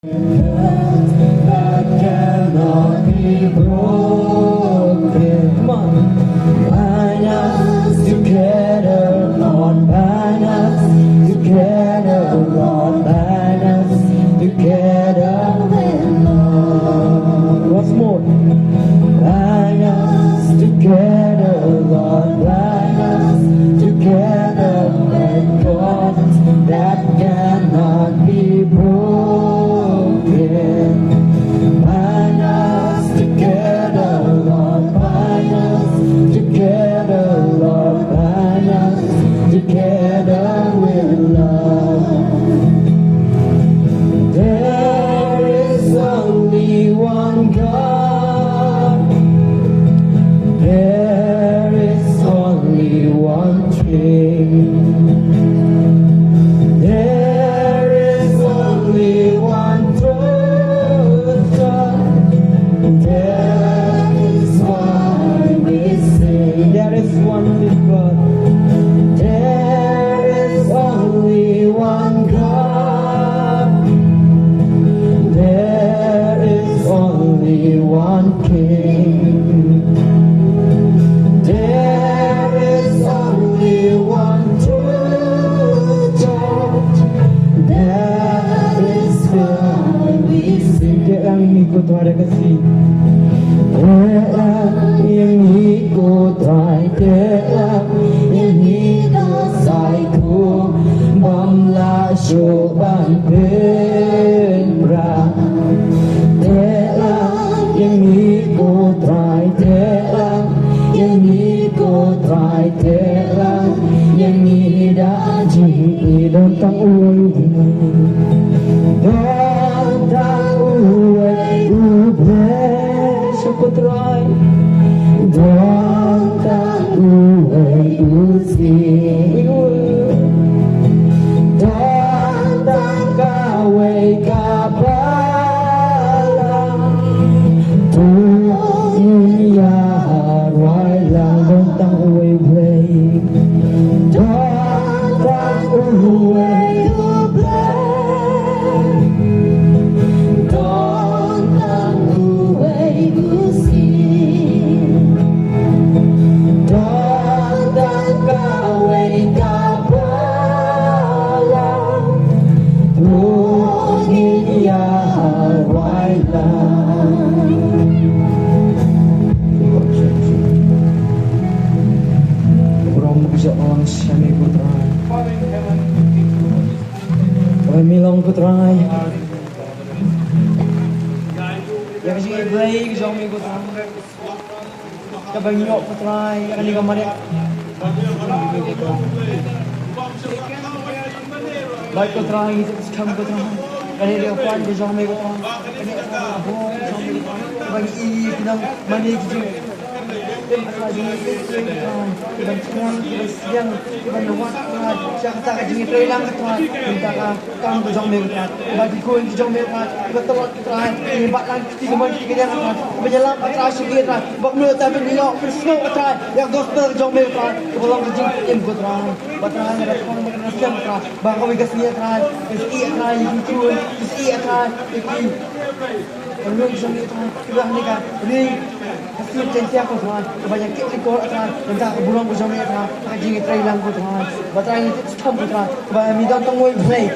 That cannot be broken. Come on. Bind us together, Lord. Bind us together, Lord. Bind us together with love. Once more. Bind us together, Lord. Bind us together with God. That cannot be broken. Bind us together, Lord. Bind us together, Lord. Bind us together with love. There is only one God. There is only one King. There is only one truth God. That is why we sing. There is only God. There is only one God. There is only one King. There is only one truth God. That is why we sing. Dia yang ikut ada kasih. Dia yang ikut dia yang ikut saiku bangla syuban penra. Dia yang ikut dia yang ikut dia yang hidup hidup tak Datang uwe syukutrai. Datang uwe usi. Datang kawe kapala. Dunia harwailah. Datang uwe blay. Datang uwe Milong putrai. Ya kasi ibray gusto kami putrai. Kabang nyok putrai, akan di kamar ya. Baik putrai, itu sekarang putrai. Kani dia puan gusto kami putrai. Kani abo gusto kami putrai. Bagi pinang mani gitu. Asal jenis ibang cuman ibang siang ibang nawat siya kata ka jenis tray lang ito kita ka kang gujong meron bagi ko yung gujong meron iba tawag ito iba lang tiga man tiga yan majalang atras sige ito bak mo tabi nilo persno ito yung gospel gujong meron kebalang gujong tim gutran batran na kung magnasyan ito baka wigas niya ito kasi ito yung kuwan kasi ito yung Pernah sampai itu, kita hendak ini hasil cinta aku tuan, kebanyakan kita ikut tuan, tentang bulan bersama tuan, kaji kita hilang tuan, batang itu tetap tuan, kebanyakan minta tunggu play.